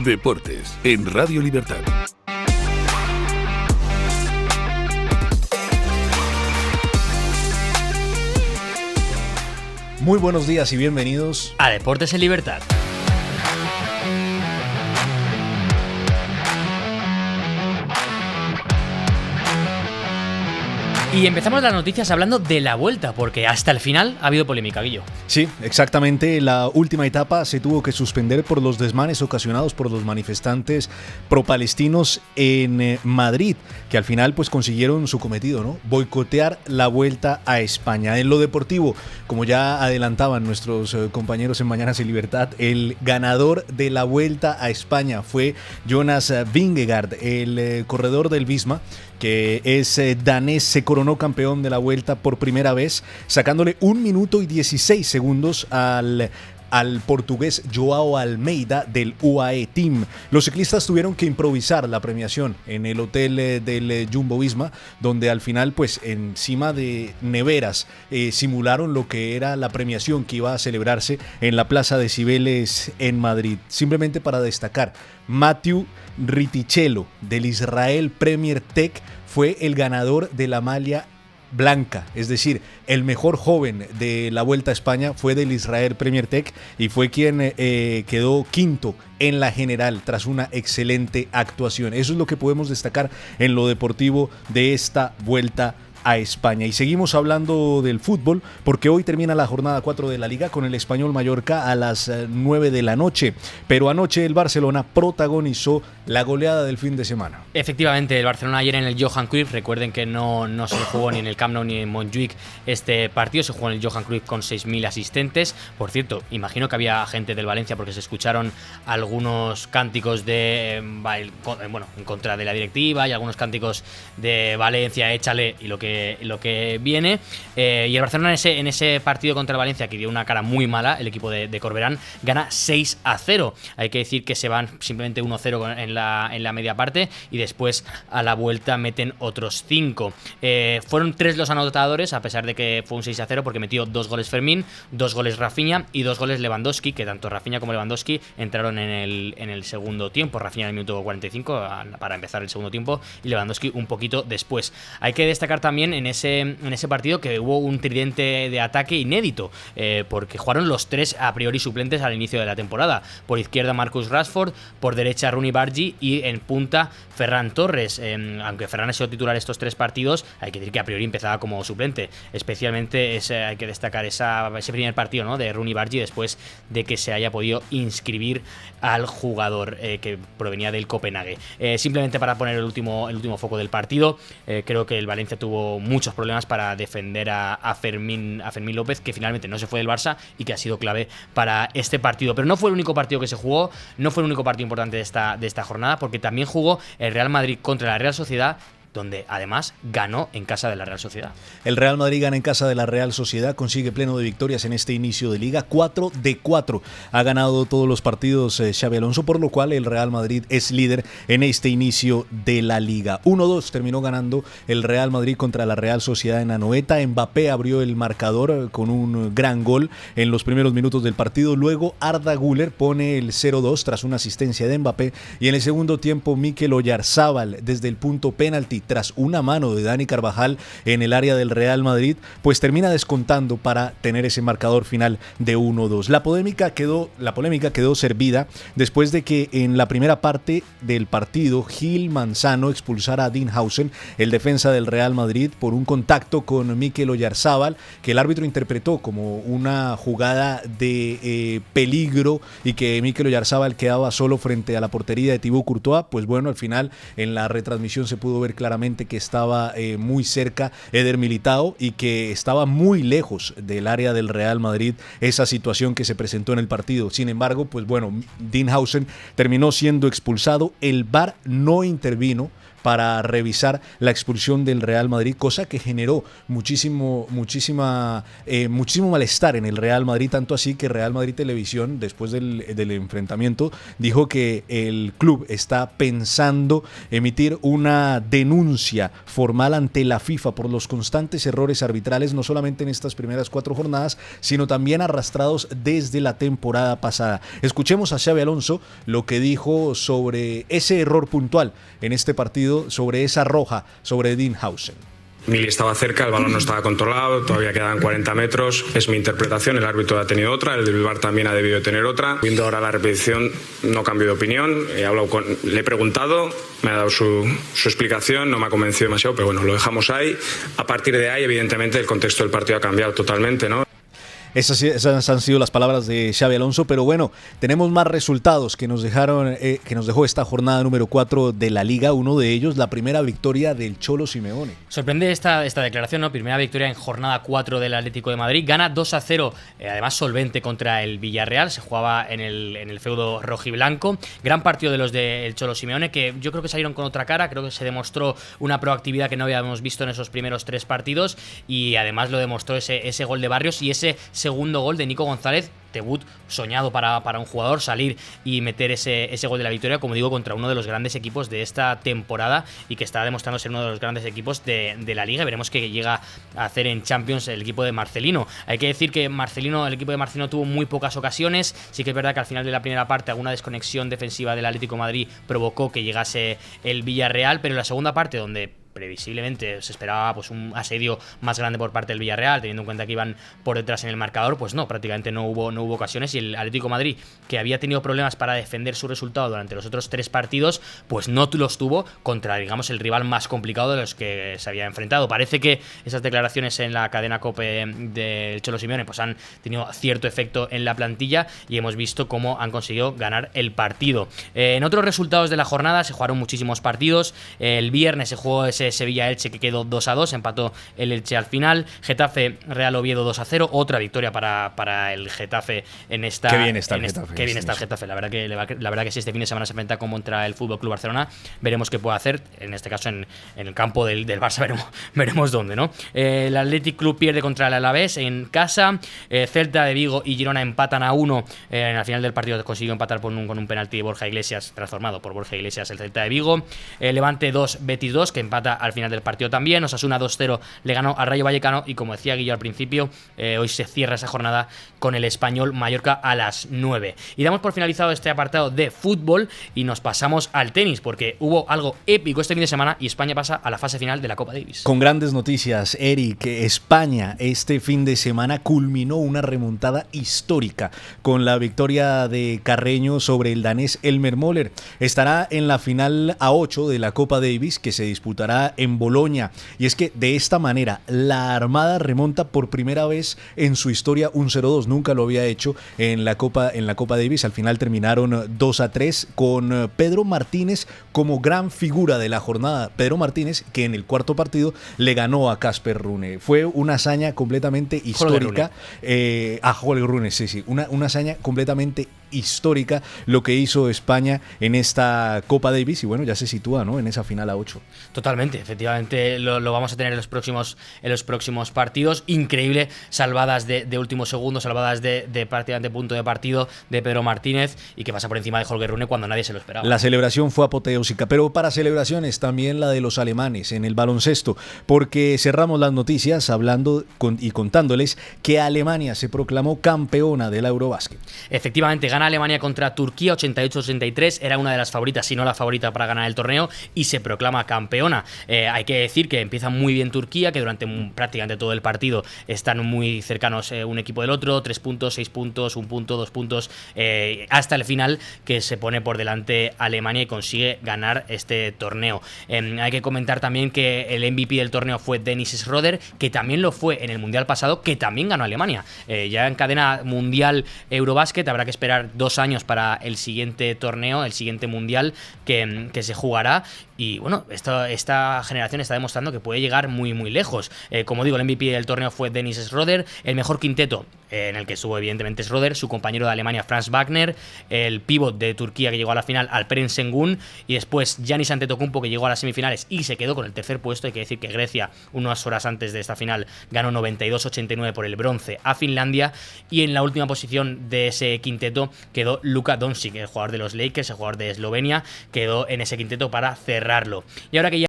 Deportes en Radio Libertad. Muy buenos días y bienvenidos a Deportes en Libertad. Y empezamos las noticias hablando de la Vuelta, porque hasta el final ha habido polémica, Guillo. Sí, exactamente. La última etapa se tuvo que suspender por los desmanes ocasionados por los manifestantes pro-palestinos en Madrid, que al final pues consiguieron su cometido, ¿no? Boicotear la Vuelta a España. En lo deportivo, como ya adelantaban nuestros compañeros en Mañanas en Libertad, el ganador de la Vuelta a España fue Jonas Vingegaard, el corredor del Visma, que es danés, se coronó campeón de la Vuelta por primera vez, sacándole 1 minuto y 16 segundos al portugués Joao Almeida del UAE Team. Los ciclistas tuvieron que improvisar la premiación en el hotel del Jumbo-Visma, donde al final, pues encima de neveras, simularon lo que era la premiación que iba a celebrarse en la Plaza de Cibeles en Madrid. Simplemente para destacar, Matthew Riticello del Israel Premier Tech fue el ganador de la malla blanca, es decir, el mejor joven de la Vuelta a España fue del Israel Premier Tech y fue quien quedó quinto en la general tras una excelente actuación. Eso es lo que podemos destacar en lo deportivo de esta Vuelta a España. Y seguimos hablando del fútbol porque hoy termina la jornada 4 de la Liga con el Español Mallorca a las 9 de la noche. Pero anoche el Barcelona protagonizó la goleada del fin de semana. Efectivamente, el Barcelona ayer en el Johan Cruyff, recuerden que no se jugó ni en el Camp Nou ni en Montjuic este partido, se jugó en el Johan Cruyff con 6.000 asistentes. Por cierto, imagino que había gente del Valencia porque se escucharon algunos cánticos en contra de la directiva y algunos cánticos de Valencia, échale y lo que viene. Y el Barcelona en ese partido contra el Valencia, que dio una cara muy mala, el equipo de Corberán, gana 6-0. Hay que decir que se van simplemente 1-0 en la media parte y después a la vuelta meten otros 5. Fueron 3 los anotadores, a pesar de que fue un 6-0, porque metió 2 goles Fermín, 2 goles Rafinha y 2 goles Lewandowski, que tanto Rafinha como Lewandowski entraron en el segundo tiempo. Rafinha en el minuto 45 para empezar el segundo tiempo y Lewandowski un poquito después. Hay que destacar también en ese partido que hubo un tridente de ataque inédito, porque jugaron los 3 a priori suplentes al inicio de la temporada. Por izquierda Marcus Rashford, por derecha Rooney Bargi y en punta Ferran Torres. Aunque Ferran ha sido titular estos 3 partidos, hay que decir que a priori empezaba como suplente. Especialmente hay que destacar ese primer partido, ¿no?, de Rooney Bargi, después de que se haya podido inscribir al jugador que provenía del Copenhague. Simplemente para poner el último foco del partido, creo que el Valencia tuvo muchos problemas para defender a Fermín López, que finalmente no se fue del Barça y que ha sido clave para este partido. Pero no fue el único partido que se jugó, no fue el único partido importante de esta jornada, porque también jugó el Real Madrid contra la Real Sociedad, donde además ganó en casa de la Real Sociedad. El Real Madrid gana en casa de la Real Sociedad, consigue pleno de victorias en este inicio de liga, 4 de 4. Ha ganado todos los partidos Xabi Alonso, por lo cual el Real Madrid es líder en este inicio de la liga. 1-2 terminó ganando el Real Madrid contra la Real Sociedad en Anoeta. Mbappé abrió el marcador con un gran gol en los primeros minutos del partido. Luego Arda Güler pone el 0-2 tras una asistencia de Mbappé, y en el segundo tiempo Mikel Oyarzábal desde el punto penalti, tras una mano de Dani Carvajal en el área del Real Madrid, pues termina descontando para tener ese marcador final de 1-2. La polémica quedó servida después de que en la primera parte del partido Gil Manzano expulsara a Dean Howson, el defensa del Real Madrid, por un contacto con Mikel Oyarzábal, que el árbitro interpretó como una jugada de peligro y que Mikel Oyarzábal quedaba solo frente a la portería de Thibaut Courtois. Pues bueno, al final en la retransmisión se pudo ver claramente que estaba muy cerca Eder Militao y que estaba muy lejos del área del Real Madrid esa situación que se presentó en el partido. Sin embargo, pues bueno, Dean Howson terminó siendo expulsado. El VAR no intervino para revisar la expulsión del Real Madrid, cosa que generó muchísimo malestar en el Real Madrid, tanto así que Real Madrid Televisión, después del enfrentamiento, dijo que el club está pensando emitir una denuncia formal ante la FIFA por los constantes errores arbitrales, no solamente en estas primeras 4 jornadas, sino también arrastrados desde la temporada pasada. Escuchemos a Xabi Alonso lo que dijo sobre ese error puntual en este partido, sobre esa roja, sobre Dinhausen. Mili estaba cerca, el balón no estaba controlado, todavía quedaban 40 metros. Es mi interpretación, el árbitro ha tenido otra, el del VAR también ha debido tener otra. Viendo ahora la repetición, no cambio de opinión. Le he preguntado, me ha dado su explicación, no me ha convencido demasiado, pero bueno, lo dejamos ahí. A partir de ahí, evidentemente, el contexto del partido ha cambiado totalmente, ¿no? Esas han sido las palabras de Xabi Alonso, pero bueno, tenemos más resultados que nos dejó esta jornada número 4 de la Liga. Uno de ellos, la primera victoria del Cholo Simeone. Sorprende esta declaración, ¿no? Primera victoria en jornada 4 del Atlético de Madrid. Gana 2-0, además solvente contra el Villarreal. Se jugaba en el feudo rojiblanco. Gran partido de los del Cholo Simeone, que yo creo que salieron con otra cara. Creo que se demostró una proactividad que no habíamos visto en esos primeros 3 partidos. Y además lo demostró ese gol de Barrios y ese segundo gol de Nico González, debut soñado para un jugador, salir y meter ese gol de la victoria, como digo, contra uno de los grandes equipos de esta temporada y que está demostrando ser uno de los grandes equipos de la Liga. Veremos qué llega a hacer en Champions el equipo de Marcelino. Hay que decir que el equipo de Marcelino tuvo muy pocas ocasiones. Sí que es verdad que al final de la primera parte alguna desconexión defensiva del Atlético de Madrid provocó que llegase el Villarreal, pero en la segunda parte, donde previsiblemente se esperaba pues un asedio más grande por parte del Villarreal, teniendo en cuenta que iban por detrás en el marcador, pues no, prácticamente no hubo ocasiones, y el Atlético de Madrid, que había tenido problemas para defender su resultado durante los otros 3 partidos, pues no los tuvo contra, digamos, el rival más complicado de los que se había enfrentado. Parece que esas declaraciones en la cadena COPE del Cholo Simeone pues han tenido cierto efecto en la plantilla y hemos visto cómo han conseguido ganar el partido. En otros resultados de la jornada se jugaron muchísimos partidos. El viernes se jugó ese Sevilla-Elche que quedó 2-2, empató el Elche al final. Getafe-Real Oviedo 2-0, otra victoria para el Getafe en esta. Qué bien está el Getafe. Qué bien está el Getafe. La verdad que si este fin de semana se enfrenta contra el FC Barcelona, veremos qué puede hacer. En este caso en el campo del Barça veremos dónde, ¿no? El Athletic Club pierde contra el Alavés en casa. Celta de Vigo y Girona empatan a 1. Al final del partido consiguió empatar con un penalti de Borja Iglesias, transformado por Borja Iglesias el Celta de Vigo. Levante 2, Betis 2, que empata al final del partido también. Osasuna 2-0 le ganó al Rayo Vallecano y, como decía Guillo al principio, hoy se cierra esa jornada con el Español Mallorca a las 9. Y damos por finalizado este apartado de fútbol y nos pasamos al tenis, porque hubo algo épico este fin de semana y España pasa a la fase final de la Copa Davis. Con grandes noticias, Eric. España este fin de semana culminó una remontada histórica con la victoria de Carreño sobre el danés Elmer Moller. Estará en la final A8 de la Copa Davis, que se disputará en Bolonia, y es que de esta manera la Armada remonta por primera vez en su historia un 0-2, nunca lo había hecho en la Copa Davis. Al final terminaron 2-3 con Pedro Martínez como gran figura de la jornada. Pedro Martínez, que en el cuarto partido le ganó a Casper Rune. Fue una hazaña completamente histórica. Holger Rune, sí, una hazaña completamente histórica lo que hizo España en esta Copa Davis, y bueno, ya se sitúa, ¿no?, en esa final A8. Totalmente, efectivamente lo vamos a tener en los próximos partidos. Increíble, salvadas de último segundo, salvadas de prácticamente punto de partido de Pedro Martínez, y que pasa por encima de Holger Rune cuando nadie se lo esperaba. La celebración fue apoteósica, pero para celebraciones también la de los alemanes en el baloncesto, porque cerramos las noticias hablando y contándoles que Alemania se proclamó campeona del Eurobásquet. Efectivamente, gana Alemania contra Turquía 88-83, era una de las favoritas, si no la favorita para ganar el torneo, y se proclama campeona. Hay que decir que empieza muy bien Turquía, que durante prácticamente todo el partido están muy cercanos un equipo del otro, 3 puntos, 6 puntos, 1 punto, 2 puntos, hasta el final, que se pone por delante Alemania y consigue ganar este torneo. Hay que comentar también que el MVP del torneo fue Dennis Schroeder, que también lo fue en el Mundial pasado, que también ganó Alemania. Ya en cadena mundial Eurobásquet habrá que esperar esperar 2 años para el siguiente torneo, el siguiente mundial que se jugará. Y bueno, esta generación está demostrando que puede llegar muy muy lejos. Como digo, el MVP del torneo fue Dennis Schroeder, el mejor quinteto en el que estuvo evidentemente Schroeder, su compañero de Alemania Franz Wagner, el pívot de Turquía que llegó a la final Alperen Sengun, y después Giannis Antetokounmpo, que llegó a las semifinales y se quedó con el tercer puesto. Hay que decir que Grecia, unas horas antes de esta final, ganó 92-89 por el bronce a Finlandia, y en la última posición de ese quinteto quedó Luka Doncic, el jugador de los Lakers, el jugador de Eslovenia, quedó en ese quinteto para cerrarlo. Y ahora que ya